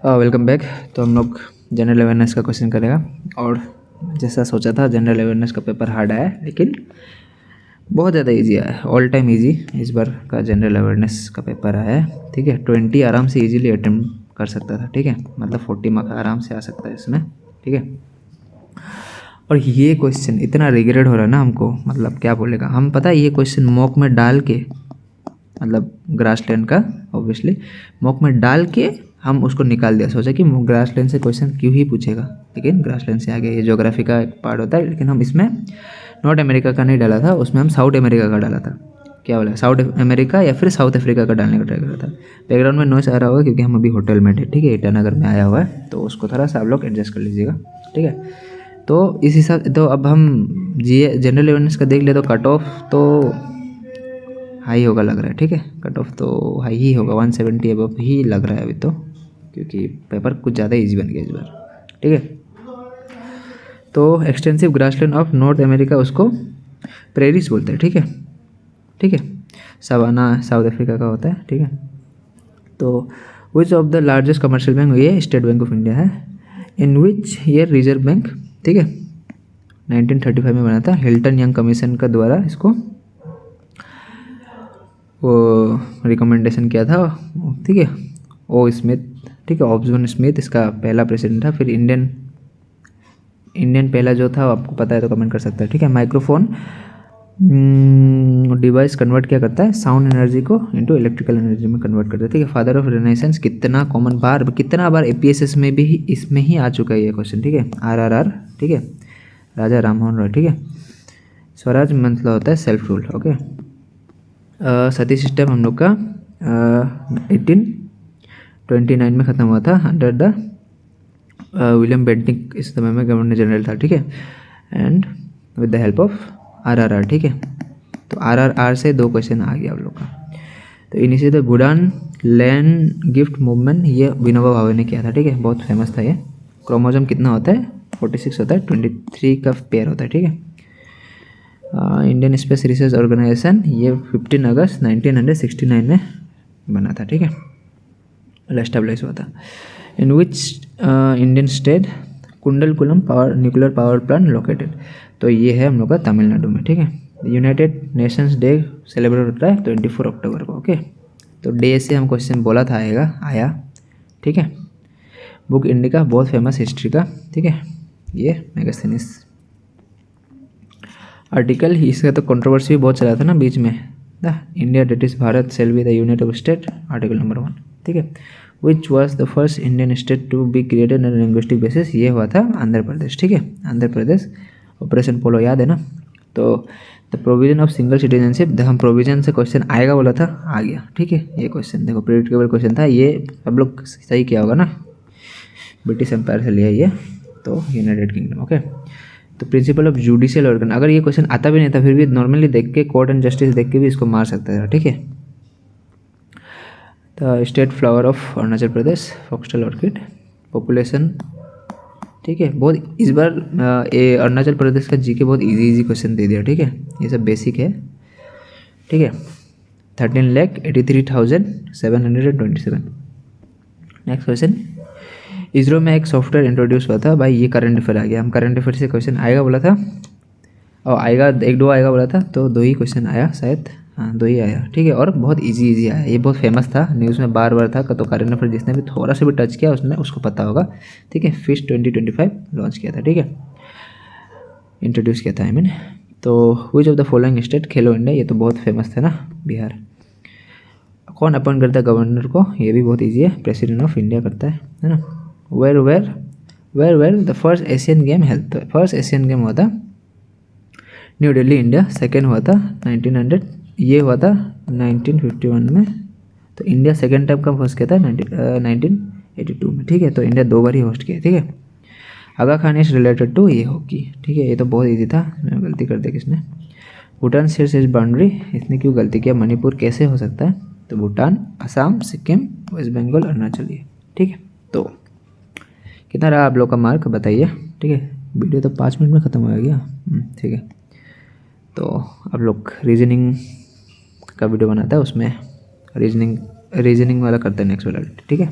Welcome back. तो हम लोग जनरल अवेयरनेस का क्वेश्चन करेगा और जैसा सोचा था जनरल अवेयरनेस का पेपर हार्ड आया है, लेकिन बहुत ज़्यादा इजी आया है। ऑल टाइम इजी इस बार का जनरल अवेयरनेस का पेपर आया है। ठीक है, 20 आराम से इजीली अटेम्प्ट कर सकता था। ठीक है, मतलब 40 मार्क्स आराम से आ सकता है इसमें। ठीक है, और ये क्वेश्चन इतना रिग्रेट हो रहा है ना हमको, मतलब क्या बोलेगा हम, पता है ये क्वेश्चन मॉक में डाल के, मतलब ग्रासलैंड का ऑब्वियसली मॉक में डाल के हम उसको निकाल दिया। सोचा कि ग्रासलैंड से क्वेश्चन क्यों ही पूछेगा, लेकिन ग्रासलैंड से आ गया। ये ज्योग्राफी का एक पार्ट होता है, लेकिन हम इसमें नॉर्थ अमेरिका का नहीं डाला था, उसमें हम साउथ अमेरिका का डाला था। क्या बोला, साउथ अमेरिका या फिर साउथ अफ्रीका का डालने का ट्राई करा था। बैकग्राउंड में नॉइस आ रहा होगा क्योंकि हम अभी होटल में थे। ठीक है, ईटानगर में आया हुआ है, तो उसको थोड़ा सा आप लोग एडजस्ट कर लीजिएगा। ठीक है, तो इस हिसाब, तो अब हम जनरल अवेयरनेस का देख ले तो कट ऑफ तो हाई होगा लग रहा है। ठीक है, कट ऑफ तो हाई ही होगा, 170 अबव ही लग रहा है अभी तो, क्योंकि पेपर कुछ ज़्यादा इजी बन गया इस बार। ठीक है, तो extensive grassland of north America उसको प्रेरिस बोलते हैं। ठीक है, ठीक है, सवाना साउथ अफ्रीका का होता है। ठीक है, तो which of the largest commercial bank, ये स्टेट बैंक ऑफ इंडिया है। इन विच ईयर रिजर्व बैंक, ठीक है, 1935 में बना था। हिल्टन यंग कमीशन का द्वारा इसको वो रिकमेंडेशन किया था। ठीक है, ओ स्मिथ, ठीक है, ऑब्जन स्मिथ इसका पहला प्रेसिडेंट था। फिर इंडियन पहला जो था, आपको पता है तो कमेंट कर सकता है। ठीक है, माइक्रोफोन डिवाइस कन्वर्ट क्या करता है, साउंड एनर्जी को इनटू इलेक्ट्रिकल एनर्जी में कन्वर्ट करता है। ठीक है, फादर ऑफ रेनेसेंस, कितना कॉमन बार, कितना बार APSS में भी इसमें ही आ चुका है ये क्वेश्चन। ठीक है, RRR, ठीक है, राजा राममोहन रॉय। ठीक है, स्वराज मतलब होता है सेल्फ रूल। ओके, सती सिस्टम हम लोग का 1829 में ख़त्म हुआ था अंडर द विलियम बेंटिक, इस समय में गवर्नर जनरल था। ठीक है, and with the help of RRR। ठीक है, तो RRR से 2 क्वेश्चन आ गया आप लोग का। तो initiate the Bhutan land gift movement, ये विनोबा भावे ने किया था। ठीक है, बहुत फेमस था ये। क्रोमोसोम कितना होता है, 46 होता है, 23 का पेयर होता है। ठीक है, इंडियन स्पेस रिसर्च ऑर्गेनाइजेशन, ये 15 अगस्त 1969 में बना था। ठीक है, एस्टेब्लिश हुआ था। In which Indian state Kudankulam power nuclear power plant located, तो ये है हम लोग का तमिलनाडु में। ठीक है, यूनाइटेड नेशंस डे सेलिब्रेट होता है 24 अक्टूबर को। ओके, तो डे से हम क्वेश्चन बोला था आया। ठीक है, बुक इंडिका बहुत फेमस हिस्ट्री का। ठीक है, ये मैगजीनिस आर्टिकल, इसका तो कंट्रोवर्सी भी बहुत चला था ना बीच में। The India that is Bharat shall be the unit of state, article number 1। ठीक है, which was the first Indian state to be created on linguistic basis, ये हुआ था आंध्र प्रदेश। ठीक है, आंध्र प्रदेश, ऑपरेशन पोलो याद है ना। तो the provision of single citizenship, हम प्रोविजन से क्वेश्चन आएगा बोला था, आ गया। ठीक है, ये क्वेश्चन देखो प्रेडिक्टेबल क्वेश्चन था, ये सब लोग सही किया होगा ना, ब्रिटिश एम्पायर से लिया ये, तो यूनाइटेड किंगडम। ओके, तो प्रिंसिपल ऑफ जुडिशियल ऑर्गन, अगर ये क्वेश्चन आता भी नहीं था फिर भी नॉर्मली देख के कोर्ट एंड जस्टिस देख के भी इसको मार सकता था। ठीक है, the state flower of Arunachal Pradesh, foxtail orchid, population. ठीक है, बहुत इस बार ये अरुणाचल प्रदेश का जीके बहुत इजी क्वेश्चन दे दिया। ठीक है, ये सब बेसिक है। ठीक है, 13,83,727। नेक्स्ट क्वेश्चन, इसरो में एक सॉफ्टवेयर इंट्रोड्यूस हुआ था। भाई ये करंट अफेयर आ गया, हम करंट अफेयर से क्वेश्चन आएगा बोला था, और आएगा 1-2 आएगा बोला था, तो 2 ही क्वेश्चन आया शायद, हाँ 2 ही आया। ठीक है, और बहुत इजी आया, ये बहुत फेमस था, न्यूज़ में बार था। तो करंट अफेयर जिसने भी थोड़ा सा भी टच किया उसने उसको पता होगा। ठीक है, फिश 2025 लॉन्च किया था। ठीक है, इंट्रोड्यूस किया था आई मीन। तो which of the following state, Khelo India, ये तो बहुत फेमस था ना, बिहार। कौन अपॉइंट करता है गवर्नर को, ये भी बहुत ईजी है, प्रेसिडेंट ऑफ इंडिया करता है ना। Where the first Asian game held, तो फर्स्ट एशियन गेम हुआ था न्यू दिल्ली इंडिया। सेकेंड हुआ था 1900, ये हुआ था 1951 में। तो इंडिया सेकेंड टाइम कब होस्ट किया था, 1982 में। ठीक है, तो इंडिया 2 बार ही होस्ट किया। ठीक है, आगा खान इज रिलेटेड टू, ये हॉकी। ठीक है, ये तो बहुत ईजी था, मैं गलती कर दिया किसने। भूटान शेयर्स इज बाउंड्री, इसने क्यों गलती किया, मणिपुर कैसे हो सकता है, तो भूटान, असम, सिक्किम, वेस्ट बंगाल, अरुणाचल। ये ठीक है, तो कितना रहा आप लोग का मार्क बताइए। ठीक है, वीडियो तो 5 मिनट में ख़त्म हो गया। ठीक है, तो आप लोग रीजनिंग का वीडियो बनाता है, उसमें रीजनिंग वाला करते हैं नेक्स्ट वाला। ठीक है।